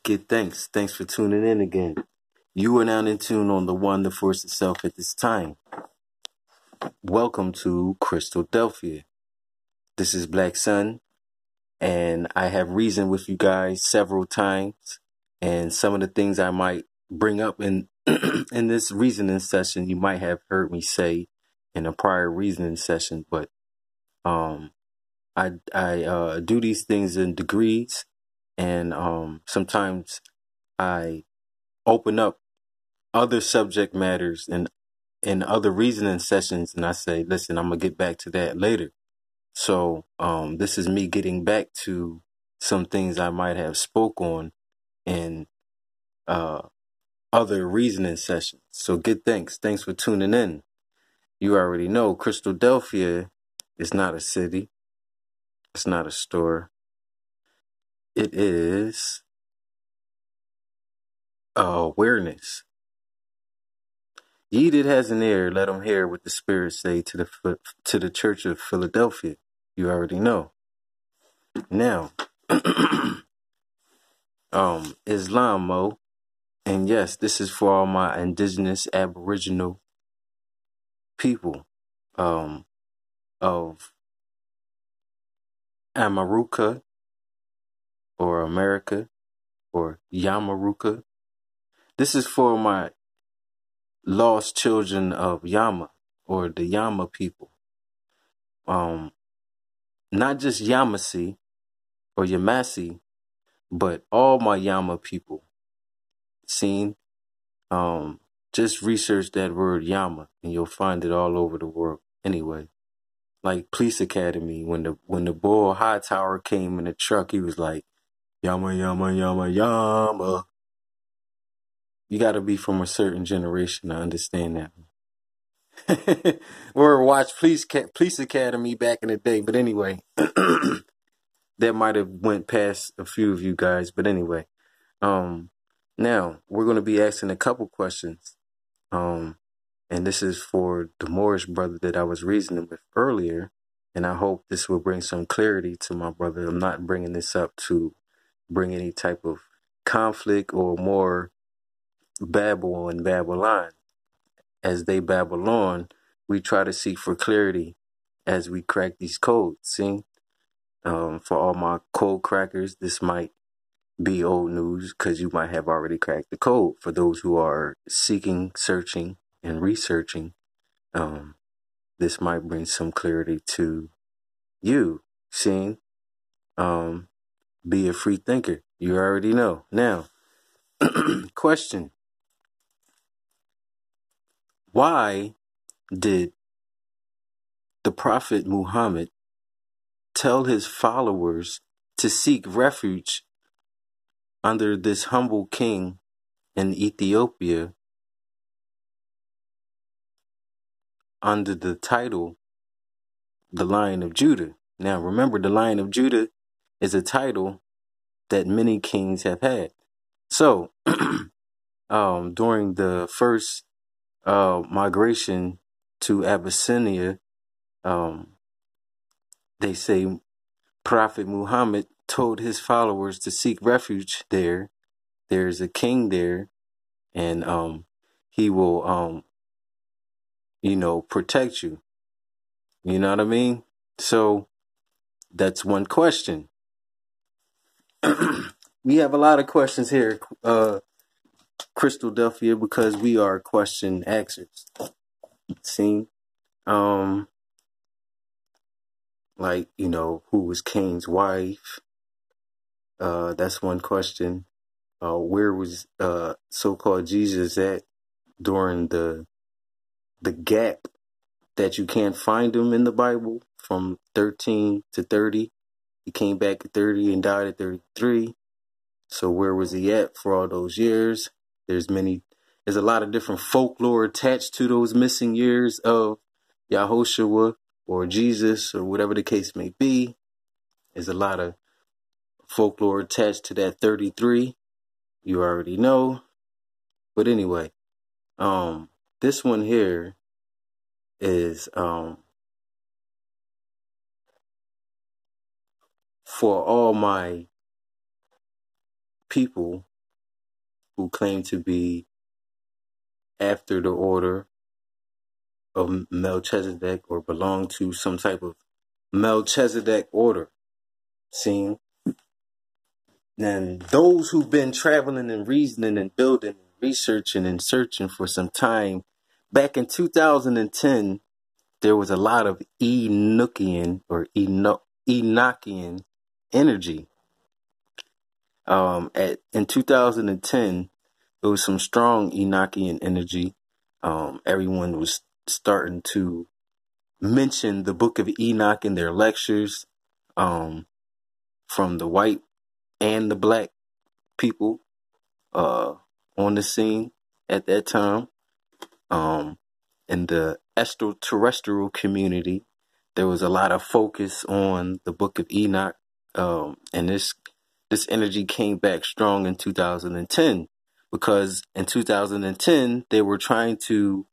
Give thanks. Thanks for tuning in again. You are now in tune on the one, the force itself at this time. Welcome to Christadelphia. This is Black Sun, and I have reasoned with you guys several times, and some of the things I might bring up in in this reasoning session, you might have heard me say in a prior reasoning session, but I do these things in degrees, and sometimes I open up other subject matters and in other reasoning sessions, and I say, listen, I'm gonna get back to that later. So this is me getting back to some things I might have spoke on in other reasoning sessions. So good thanks. Thanks for tuning in. You already know Christadelphia is not a city. It's not a store. It is awareness. Ye that has an ear, let him hear what the Spirit say to the Church of Philadelphia. You already know. Now, Islamo, and yes, this is for all my indigenous Aboriginal people of Amaruka or America or Yamaruka. This is for my lost children of Yama or the Yama people. Not just Yamasi or Yamasi, but all my Yama people. Seen? Just research that word Yama and you'll find it all over the world. Anyway, like Police Academy, when the Bull Hightower came in the truck, he was like, Yama, Yama, Yama, Yama. You gotta be from a certain generation to understand that. Or watch Police Academy back in the day. But anyway, that might have went past a few of you guys. But anyway, now we're going to be asking a couple questions. And this is for the Moorish brother that I was reasoning with earlier. And I hope this will bring some clarity to my brother. I'm not bringing this up to bring any type of conflict or more babble and Babylon. As they babble on, we try to seek for clarity as we crack these codes. See? For all my code crackers, this might be old news because you might have already cracked the code. For those who are seeking, searching, and researching, this might bring some clarity to you. Seeing, be a free thinker. You already know. Now, question. Why did the Prophet Muhammad tell his followers to seek refuge under this humble king in Ethiopia under the title, the Lion of Judah? Now, remember, the Lion of Judah is a title that many kings have had. So, during the first migration to Abyssinia, they say Prophet Muhammad told his followers to seek refuge there. There's a king there, and he will, protect you. You know what I mean? So that's one question. We have a lot of questions here, Christadelphia, because we are question axers. See? Like, who was Cain's wife? That's one question. Where was so-called Jesus at during the gap that you can't find him in the Bible from 13 to 30? He came back at 30 and died at 33. So where was he at for all those years? There's a lot of different folklore attached to those missing years of Yahushua or Jesus or whatever the case may be. There's a lot of folklore attached to that 33. You already know. But anyway, this one here is for all my people who claim to be after the order of Melchizedek or belong to some type of Melchizedek order. See? And those who've been traveling and reasoning and building, researching and searching for some time, back in 2010, there was a lot of Enochian or Enochian energy. In 2010, there was some strong Enochian energy. Everyone was starting to mention the Book of Enoch in their lectures, from the white and the black people on the scene at that time. In the extraterrestrial community, there was a lot of focus on the Book of Enoch, and this energy came back strong in 2010, because in 2010 they were trying to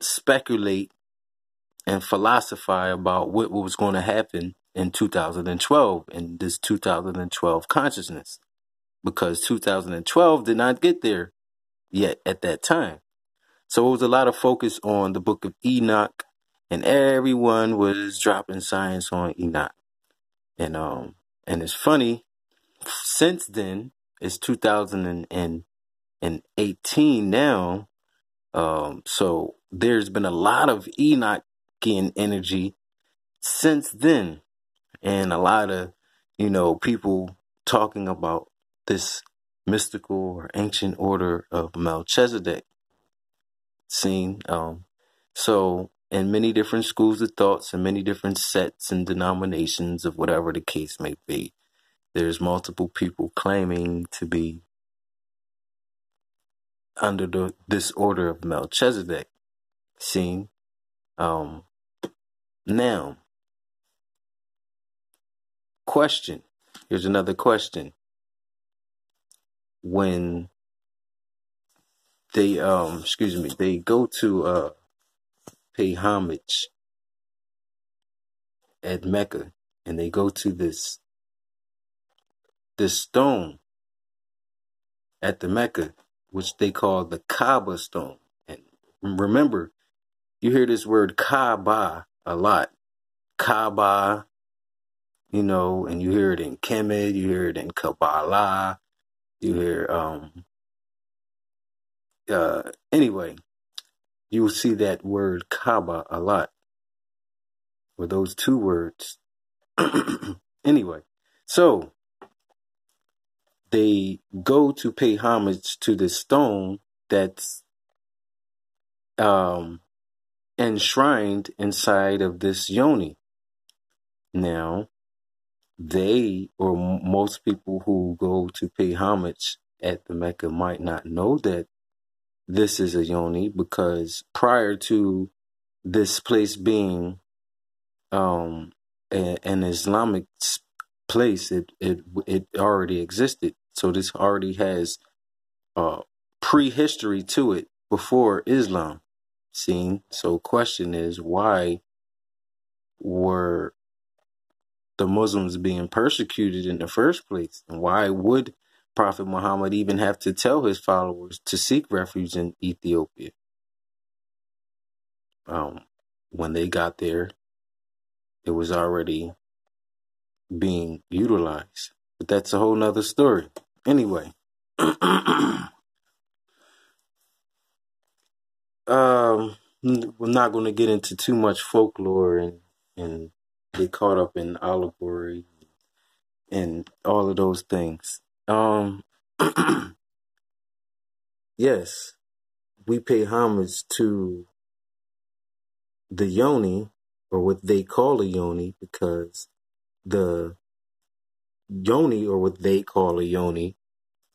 speculate and philosophize about what was going to happen in 2012 in this 2012 consciousness, because 2012 did not get there yet at that time. So it was a lot of focus on the Book of Enoch, and everyone was dropping science on Enoch. And it's funny, since then, it's 2018 now. So there's been a lot of Enochian energy since then, and a lot of, people talking about this mystical or ancient order of Melchizedek. Seen. So in many different schools of thoughts and many different sets and denominations of whatever the case may be, there's multiple people claiming to be under this order of Melchizedek. Seen. Now, question. Here's another question. When they they go to pay homage at Mecca, and they go to this stone at the Mecca, which they call the Kaaba stone. And remember, you hear this word Kaaba a lot. Kaaba, and you hear it in Kemet, you hear it in Kabbalah, you hear, anyway, you will see that word Kaaba a lot, or those two words. Anyway, so they go to pay homage to this stone that's enshrined inside of this yoni. Now, they, or most people who go to pay homage at the Mecca, might not know that this is a yoni, because prior to this place being an Islamic place, it already existed. So this already has prehistory to it before Islam. Seen. So question is, why were the Muslims being persecuted in the first place? And why would Prophet Muhammad even have to tell his followers to seek refuge in Ethiopia? When they got there, it was already being utilized. But that's a whole nother story. Anyway. We're not going to get into too much folklore and get caught up in allegory and all of those things. Yes, we pay homage to the yoni, or what they call a yoni, because the yoni, or what they call a yoni,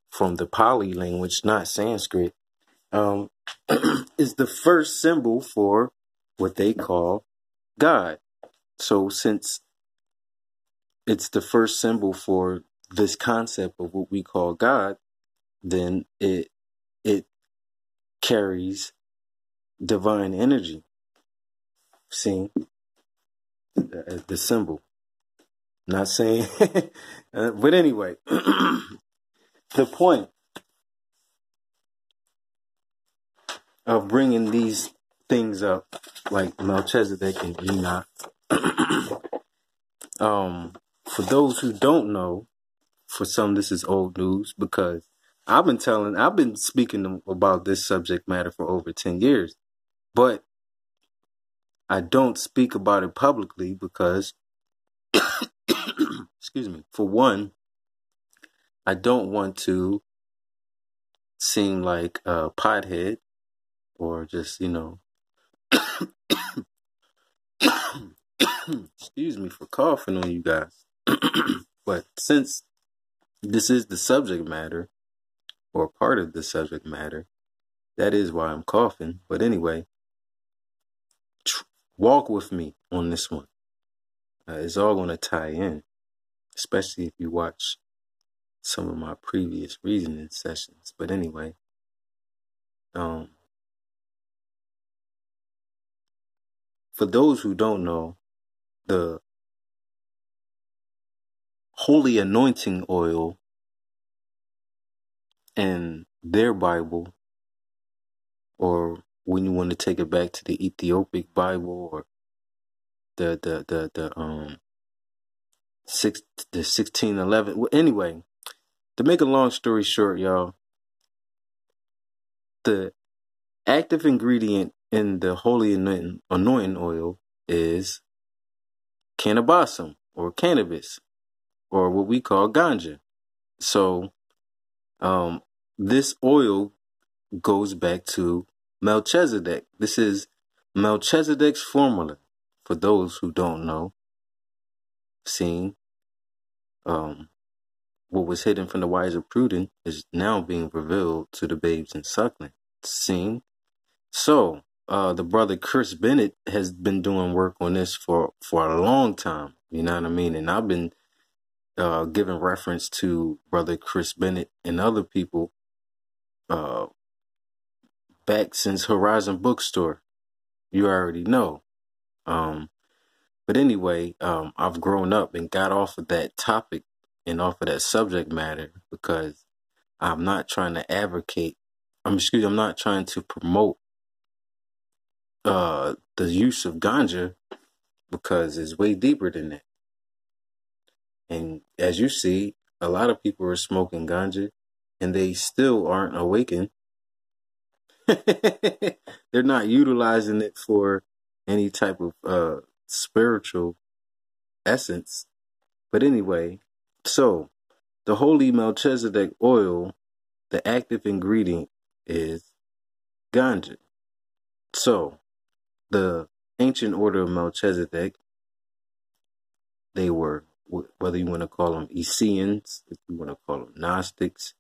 from the Pali language, not Sanskrit, is the first symbol for what they call God. So since it's the first symbol for this concept of what we call God, then it carries divine energy. See, the symbol. Not saying, but anyway, the point of bringing these things up, like Melchizedek and Enoch. For those who don't know, for some this is old news, because I've been speaking about this subject matter for over 10 years, but I don't speak about it publicly because, excuse me, for one, I don't want to seem like a pothead or just, excuse me for coughing on you guys. But since this is the subject matter, or part of the subject matter, that is why I'm coughing. But anyway, walk with me on this one. It's all going to tie in, especially if you watch some of my previous reasoning sessions. But anyway, for those who don't know, the holy anointing oil in their Bible, or when you want to take it back to the Ethiopic Bible, or the 1611. Well, anyway, to make a long story short, y'all, the active ingredient in the holy anointing oil is cannabisum, or cannabis, or what we call ganja. So, this oil goes back to Melchizedek. This is Melchizedek's formula. For those who don't know, seeing what was hidden from the wise and prudent is now being revealed to the babes and suckling. Seeing, so the brother Chris Bennett has been doing work on this for a long time. You know what I mean? And I've been giving reference to brother Chris Bennett and other people back since Horizon Bookstore. You already know. But anyway, I've grown up and got off of that topic and off of that subject matter because I'm not trying to I'm not trying to promote the use of ganja, because it's way deeper than that. And as you see, a lot of people are smoking ganja and they still aren't awakened. They're not utilizing it for any type of spiritual essence. But anyway, so the holy Melchizedek oil, the active ingredient is ganja. So the ancient order of Melchizedek, they were, whether you want to call them Essenes, if you want to call them Gnostics,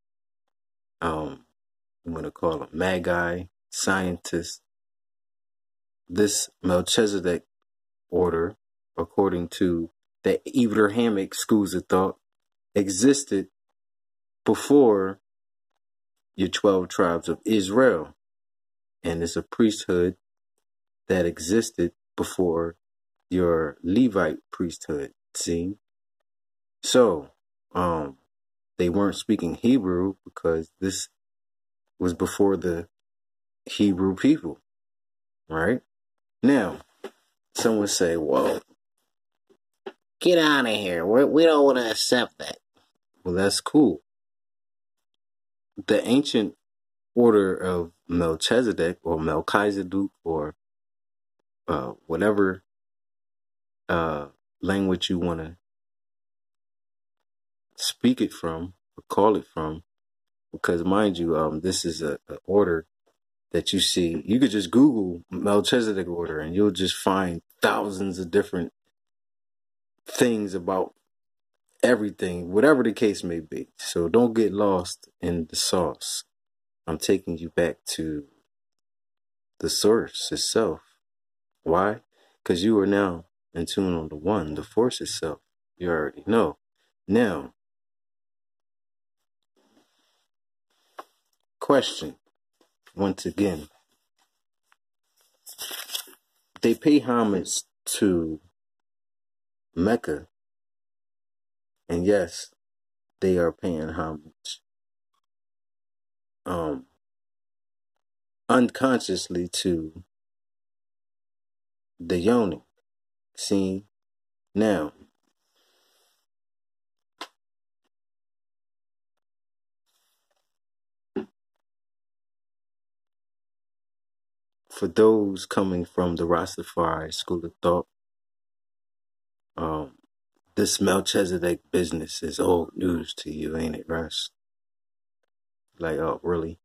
you want to call them Magi, scientists. This Melchizedek order, according to the Abrahamic schools of thought, existed before your 12 tribes of Israel. And it's a priesthood that existed before your Levite priesthood. See? So, they weren't speaking Hebrew because this was before the Hebrew people, right? Now, someone say, "Whoa, get out of here. We don't want to accept that." Well, that's cool. The ancient order of Melchizedek, or Melchizedek, or whatever language you want to speak it from or call it from, because mind you, this is a order that you see. You could just Google Melchizedek order and you'll just find thousands of different things about everything, whatever the case may be. So don't get lost in the sauce. I'm taking you back to the source itself. Why? Because you are now in tune on the one, the force itself. You already know. Now, question, once again. They pay homage to Mecca. And yes, they are paying homage unconsciously to the yoni. See, now, for those coming from the Rastafari school of thought, um, this Melchizedek business is old news to you, ain't it, Russ? Like, oh, really?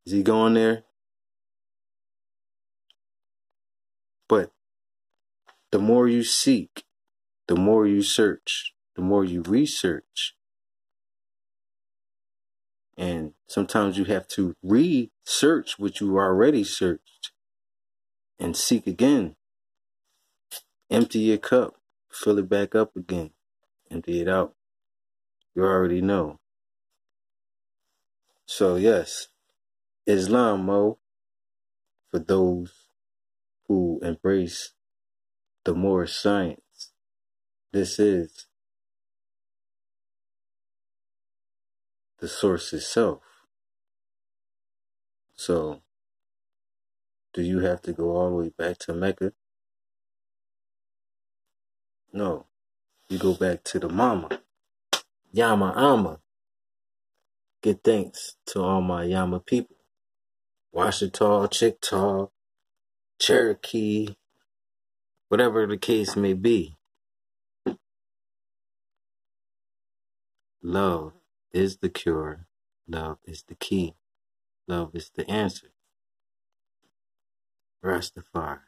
Is he going there? But the more you seek, the more you search, the more you research, and sometimes you have to research what you already searched and seek again. Empty your cup, fill it back up again, empty it out. You already know. So yes, Islam, Mo, for those who embrace the Moorish science, this is the source itself. So, do you have to go all the way back to Mecca? No. You go back to the mama. Yama Ama. Give thanks to all my Yama people. Washita, Chickasaw, Cherokee, whatever the case may be. Love is the cure. Love is the key. Love is the answer. Rastafari.